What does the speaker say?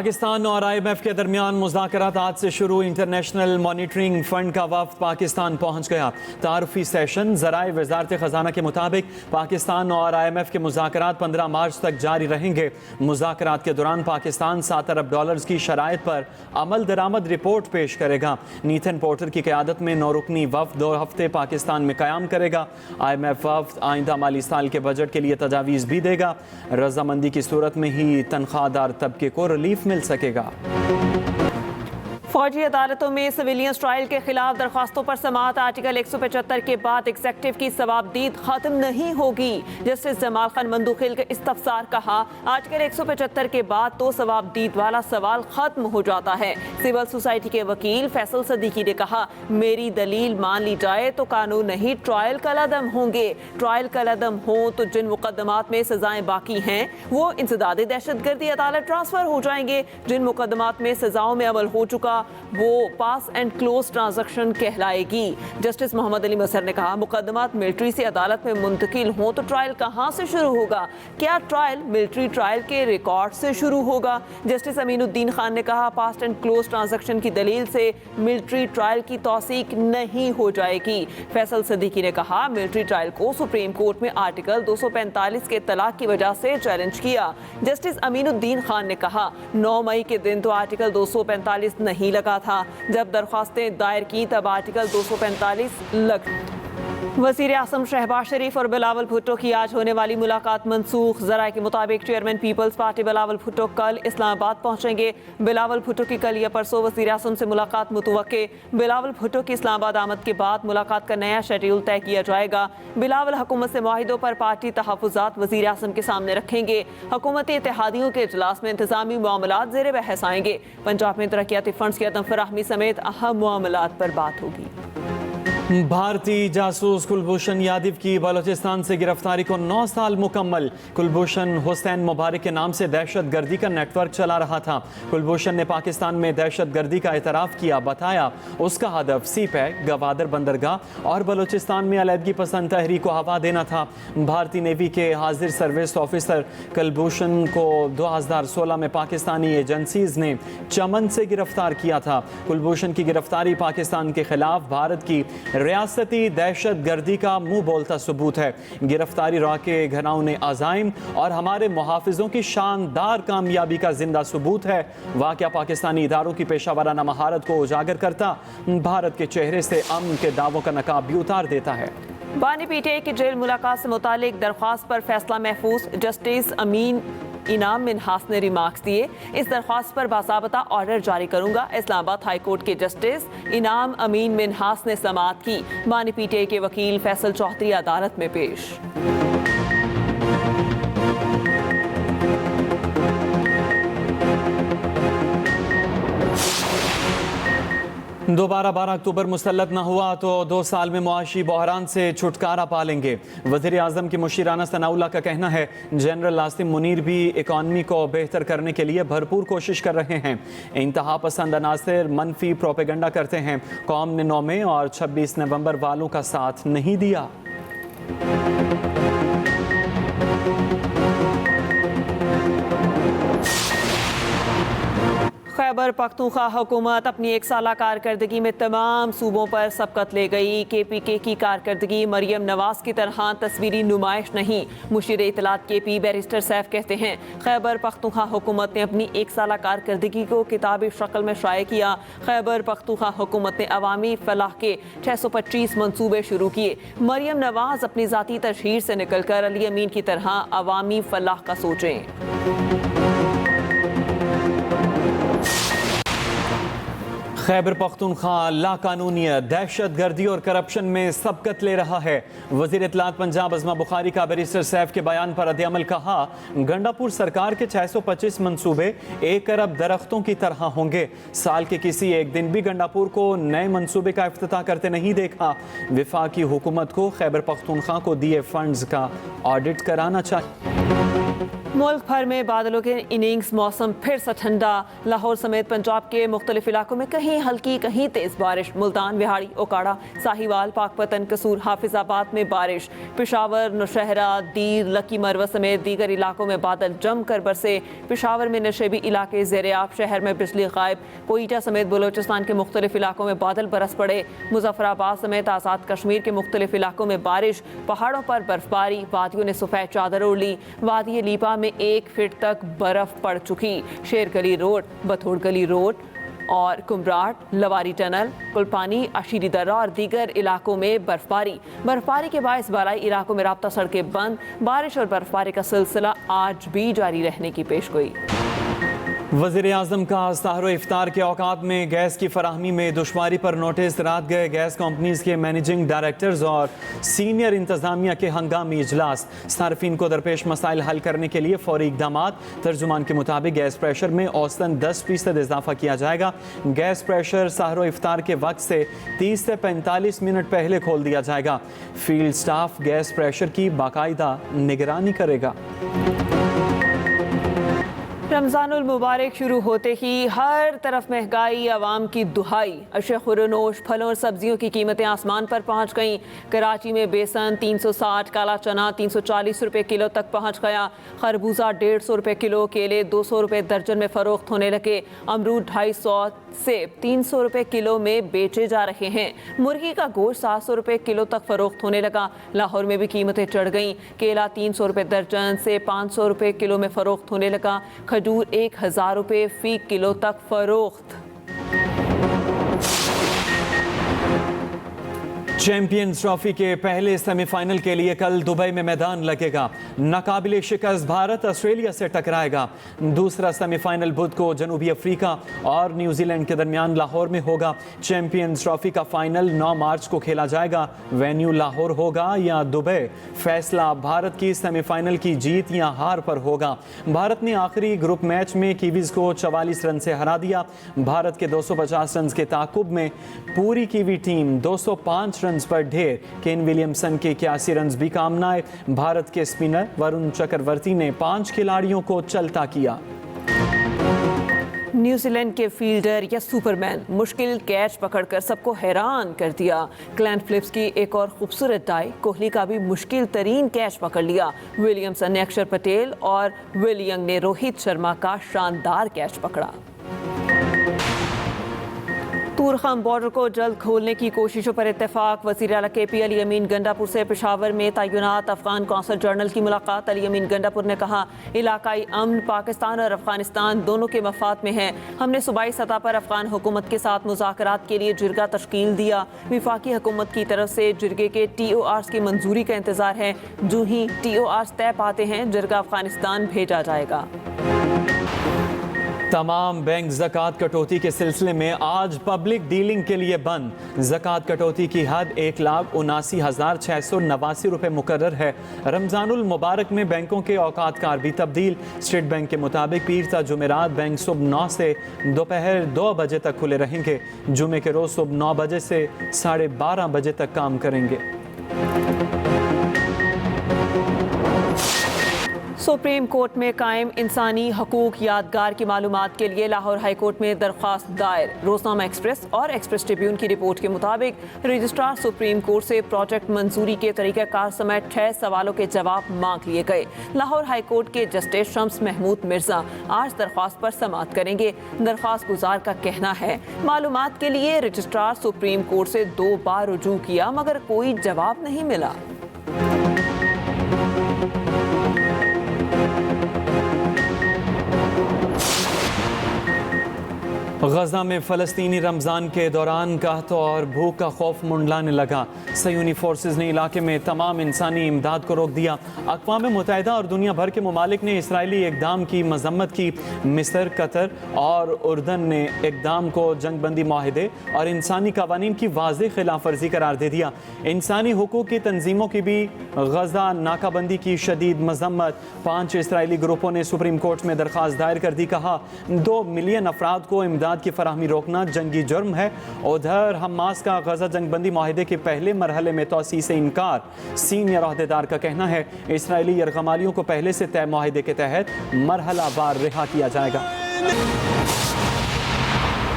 पाकिस्तान और IMF के दरमियान मुज़ाकरात आज से शुरू। इंटरनेशनल मॉनिटरिंग फंड का वफ्द पाकिस्तान पहुंच गया। तारुफी सेशन ज़राए वज़ारत ख़जाना के मुताबिक पाकिस्तान और IMF के मुज़ाकरात 15 मार्च तक जारी रहेंगे। मुज़ाकरात के दौरान पाकिस्तान $7 अरब की शराइत पर अमल दरामद रिपोर्ट पेश करेगा। नीथन पोर्टर की क़यादत में 9 रुकनी वफ्द 2 हफ्ते पाकिस्तान में क़याम करेगा। IMF वफ्द आइंदा माली साल के बजट के लिए तजावीज़ भी देगा। रजामंदी की सूरत में ही तनख्वाहदार तबके को रिलीफ मिल सकेगा। फौजी अदालतों में सिविलियंस ट्रायल के खिलाफ दरख्वास्तों पर समाअत। आर्टिकल 175 के बाद एग्जेक्टिव की सवाबदीद खत्म नहीं होगी। जस्टिस जमाल खान मंदुखिल के इस्तफसार कहा, आर्टिकल 175 के बाद तो सवाबदीद वाला सवाल खत्म हो जाता है। सिविल सोसाइटी के वकील फैसल सदीकी ने कहा, मेरी दलील मान ली जाए तो कानून नहीं ट्रायल कलअदम होंगे। ट्रायल कलअदम हो तो जिन मुकदमात में सजाएं बाकी हैं वो इंसदाद दहशतगर्दी अदालत ट्रांसफर हो जाएंगे। जिन मुकदमात में सजाओं में अमल हो चुका वो पास एंड क्लोज ट्रांजैक्शन कहलाएगी। जस्टिस मोहम्मद अली मसर ने कहा, मुकदमात मिलिट्री से अदालत में मुंतकिल हो तो ट्रायल कहाँ से शुरू होगा? क्या ट्रायल मिलिट्री ट्रायल के रिकॉर्ड से शुरू होगा? जस्टिस अमीनुद्दीन खान ने कहा, पास एंड क्लोज ट्रांजैक्शन की दलील से मिलिट्री ट्रायल की तौसीक नहीं हो जाएगी। फैसल सदीकी ने कहा, मिलिट्री ट्रायल को सुप्रीम कोर्ट में आर्टिकल 245 के तलाक की वजह से चैलेंज किया। जस्टिस अमीनुद्दीन खान ने कहा, 9 मई के दिन तो आर्टिकल 245 नहीं लगा था। जब दरख्वास्तें दायर की तब आर्टिकल 245 लग। वज़ीर आज़म शहबाज शरीफ और बिलावल भुट्टो की आज होने वाली मुलाकात मनसूख। ज़राए के मुताबिक chairman peoples party Bilawal Bhutto कल इस्लामाबाद पहुंचेंगे। बिलावल भुट्टो की कल या परसों वज़ीर आज़म से मुलाकात मुतवक्के। बिलावल भुट्टो की इस्लामाबाद आमद के बाद मुलाकात का नया शेड्यूल तय किया जाएगा। बिलावल हुकूमत से मुआहिदों पर पार्टी तहफ़्फ़ुज़ात वज़ीर आज़म के सामने रखेंगे। हुकूमती इत्तेहादियों के इजलास में इंतज़ामी मामलात ज़ेर बहस आएंगे। पंजाब में तरक्याती फंड्स की अदम फराहमी समेत अहम मामलात पर बात होगी। भारतीय जासूस कुलभूषण यादव की बलोचिस्तान से गिरफ्तारी को 9 साल मुकम्मल। कुलभूषण हुसैन मुबारक के नाम से दहशत गर्दी का नेटवर्क चला रहा था। कुलभूषण ने पाकिस्तान में दहशत गर्दी का एतराफ़ किया। बताया उसका हदफ सीपैक, गवादर बंदरगाह और बलोचिस्तान में अलहदगी पसंद तहरीक को हवा देना था। भारतीय नेवी के हाजिर सर्विस ऑफिसर कुलभूषण को 2016 में पाकिस्तानी एजेंसीज ने चमन से गिरफ्तार किया था। कुलभूषण की गिरफ्तारी पाकिस्तान के खिलाफ भारत की रियासती दहशत गर्दी का मुंह बोलता सबूत है। गिरफ्तारी राके घराउने अज़ाइम और हमारे मुहाफिजों की शानदार कामयाबी का जिंदा सबूत है। वाक़या पाकिस्तानी इदारों की पेशावराना महारत को उजागर करता भारत के चेहरे से अमन के दावों का नकाब भी उतार देता है। बानी पीटीआई की जेल मुलाकात से मुतालिक दरख्वास्त पर फैसला महफूज। जस्टिस अमीन इनाम मिनहास ने रिमार्क्स दिए, इस दरख्वास्त पर बाज़ाबता ऑर्डर जारी करूंगा। इस्लामाबाद हाई कोर्ट के जस्टिस इनाम अमीन मिनहास ने समाअत की। बानी पीटीआई के वकील फैसल चौधरी अदालत में पेश। दोबारा 12 अक्टूबर मुसल्लत न हुआ तो 2 साल में मुआशी बहरान से छुटकारा पालेंगे। वज़ीर आज़म की मुशीराना सनाउल्लाह का कहना है, जनरल आसिम मुनीर भी इकॉनमी को बेहतर करने के लिए भरपूर कोशिश कर रहे हैं। इंतहा पसंद अनासर मनफी प्रोपेगेंडा करते हैं। कौम ने 9 मई और 26 नवंबर वालों का साथ नहीं दिया। खैबर पख्तूनख्वा हुकूमत अपनी 1 साला कारकर्दगी में तमाम सूबों पर सबकत ले गई। KPK की कारकर्दगी मरियम नवाज की तरह तस्वीरी नुमाइश नहीं। मुशीर इत्तलात KP बैरिस्टर सैफ कहते हैं, खैबर पख्तूनख्वा हुकूमत ने अपनी 1 साला कारकर्दगी को किताबी शक्ल में शाये किया। खैबर पख्तूनख्वा हुकूमत ने अवामी फलाह के 625 मंसूबे शुरू किए। मरियम नवाज अपनी ज़ाती तशहीर से निकल कर अली अमीन की तरह अवामी फलाह का सोचें। खैबर पख्तूनख्वा लाकानूनियत, दहशत गर्दी और करप्शन में सबकत ले रहा है। वज़ीर इत्तलात पंजाब अज़मा बुखारी का बैरिस्टर सैफ के बयान पर रद्द-ए-अमल कहा, गंडापुर सरकार के 625 मंसूबे 1 अरब दरख्तों की तरह होंगे। साल के किसी एक दिन भी गंडापुर को नए मंसूबे का इफ्तिताह करते नहीं देखा। वफाकी हुकूमत को खैबर पख्तूनख्वा को दिए फंड्स का ऑडिट कराना चाहिए। मुल्क भर में बादलों के इनिंग्स, मौसम फिर से ठंडा। लाहौर समेत पंजाब के मुख्तलिफ इलाकों में कहीं हल्की कहीं तेज बारिश। मुल्तान, बिहाड़ी, ओकाड़ा, साहिवाल, पाकपतन, कसूर, हाफिजाबाद में बारिश। पेशावर, नौशहरा, दीर, लकी मरवा समेत दीगर इलाकों में बादल जमकर बरसे। पेशावर में नशेबी इलाके ज़ेर-ए-आब, शहर में बिजली गायब। कोयटा समेत बलोचिस्तान के मुख्तलिफ इलाकों में बादल बरस पड़े। मुजफ्फराबाद समेत आज़ाद कश्मीर के मुख्तलिफ इलाकों में बारिश। पहाड़ों पर बर्फबारी, वादियों ने सफ़ेद चादर ओढ़ ली। वादी लीपा में 1 फीट तक बर्फ पड़ चुकी। शेर गली रोड, बथोड़ गली रोड और कुमराट, लवारी टनल, कुलपानी, अशीरी दर्रा और दीगर इलाकों में बर्फबारी के बायस बालाई इलाकों में राब्ता सड़कें बंद। बारिश और बर्फबारी का सिलसिला आज भी जारी रहने की पेशगोई। वज़ीर-ए-आज़म का सहरो इफ्तार के औकात में गैस की फराहमी में दुश्वारी पर नोटिस। रात गए गैस कंपनीज के मैनेजिंग डायरेक्टर्स और सीनियर इंतजामिया के हंगामी इजलास। सार्फिन को दरपेश मसाइल हल करने के लिए फौरी इकदामात। तर्जुमान के मुताबिक गैस प्रेशर में औसतन 10% इजाफा किया जाएगा। गैस प्रेशर सहरो इफ्तार के वक्त से 30 से 45 मिनट पहले खोल दिया जाएगा। फील्ड स्टाफ गैस प्रेशर की बाकायदा निगरानी करेगा। रमज़ानुल मुबारक शुरू होते ही हर तरफ महंगाई, आवाम की दुहाई। अशिया खुरनोश, फलों और सब्जियों की कीमतें आसमान पर पहुंच गईं। कराची में बेसन 360, काला चना 340 रुपये किलो तक पहुंच गया। खरबूजा 150 रुपये किलो, केले 200 रुपये दर्जन में फ़रोख्त होने लगे। अमरूद 250, सेब 300 रुपये किलो में बेचे जा रहे हैं। मुर्गी का गोश्त 700 रुपये किलो तक फ़रोख्त होने लगा। लाहौर में भी कीमतें चढ़ गईं। केला 300 रुपये दर्जन से 500 रुपये किलो में फ़रोख्त होने लगा। खजूर 1000 रुपये फी किलो तक फरोख्त। चैंपियंस ट्रॉफी के पहले सेमीफाइनल के लिए कल दुबई में मैदान लगेगा। नाकाबिले शिकस्त भारत ऑस्ट्रेलिया से टकराएगा। दूसरा सेमीफाइनल बुध को जनूबी अफ्रीका और न्यूजीलैंड के दरमियान लाहौर में होगा। चैंपियंस ट्रॉफी का फाइनल 9 मार्च को खेला जाएगा। वेन्यू लाहौर होगा या दुबई, फैसला भारत की सेमीफाइनल की जीत या हार पर होगा। भारत ने आखिरी ग्रुप मैच में कीवीज को 44 रन से हरा दिया। भारत के 250 रन के ताकुब में पूरी कीवी टीम 205 रन पर ढेर। केन विलियमसन के 81 रन भी काम न आए। भारत के स्पिनर वरुण चक्रवर्ती ने 5 खिलाड़ियों को चलता किया। न्यूजीलैंड के फील्डर या सुपरमैन मुश्किल कैच पकड़कर सबको हैरान कर दिया। ग्लेन फिलिप्स की एक और खूबसूरत डाई, कोहली का भी मुश्किल तरीन कैच पकड़ लिया। विलियमसन ने अक्षर पटेल और विल यंग ने रोहित शर्मा का शानदार कैच पकड़ा। तूरखम बॉर्डर को जल्द खोलने की कोशिशों पर इत्तेफाक। वज़ीर आला KP अली अमीन गंडापुर से पेशावर में तैनात अफगान कौंसल जनरल की मुलाकात। अली अमीन गंडापुर ने कहा, इलाकाई अमन पाकिस्तान और अफगानिस्तान दोनों के मफाद में है। हमने सूबाई सतह पर अफगान हुकूमत के साथ मुज़ाकरात के लिए जिरगा तश्कील दिया। विफाकी हुकूमत की तरफ से जिरगे के TORs की मंजूरी का इंतजार है। जो ही TORs तय पाते हैं, जिरगा अफगानिस्तान भेजा जाएगा। तमाम बैंक ज़कात कटौती के सिलसिले में आज पब्लिक डीलिंग के लिए बंद। ज़कात कटौती की हद 1,79,689 रुपये मुकर्रर है। रमज़ानुल मुबारक में बैंकों के औकात कार भी तब्दील। स्टेट बैंक के मुताबिक पीर ता जुमेरात बैंक सुबह 9 से दोपहर 2 बजे तक खुले रहेंगे। जुमे के रोज़ सुबह 9 बजे से 12:30 बजे तक काम करेंगे। सुप्रीम कोर्ट में कायम इंसानी हकूक यादगार की मालूमात के लिए लाहौर हाई कोर्ट में दरख्वास्त दायर। रोजनामा एक्सप्रेस और एक्सप्रेस ट्रिब्यून की रिपोर्ट के मुताबिक रजिस्ट्रार सुप्रीम कोर्ट से प्रोजेक्ट मंजूरी के तरीक़ाकार समेत 6 सवालों के जवाब मांग लिए गए। लाहौर हाई कोर्ट के जस्टिस शम्स महमूद मिर्जा आज दरख्वास्त पर समाअत करेंगे। दरख्वास्त गुजार का कहना है, मालूमात के लिए रजिस्ट्रार सुप्रीम कोर्ट से 2 बार रुजू किया मगर कोई जवाब नहीं मिला। गजा में फ़लस्तीनी रमज़ान के दौरान कहत और भूख का खौफ मुंडलाने लगा। सयूनी फोर्सेस ने इलाके में तमाम इंसानी इमदाद को रोक दिया। अक़वाम मुत्तहिदा और दुनिया भर के ममालिक ने इसराइली इक़दाम की मज़म्मत की। मिस्र, कतर और उर्दन ने इक़दाम को जंगबंदी माहिदे और इंसानी कवानीन की वाज़ेह खिलाफ वर्जी करार दे दिया। इंसानी हुकूक की तंजीमों की भी गजा नाकाबंदी की शदीद मज़म्मत। 5 इसराइली ग्रुपों ने सुप्रीम कोर्ट में दरख्वास्त दायर कर दी। कहा 2 मिलियन अफराद को इमदाद इमदाद की फराहमी रोकना जंगी जुर्म है। उधर हमास का गजा जंगबंदी माहिदे के पहले मरहले में तोसी से इनकार। सीनियर अहदेदार का कहना है इसराइली यरगमालियों को पहले से तय माहिदे के तहत मरहला वार रिहा किया जाएगा।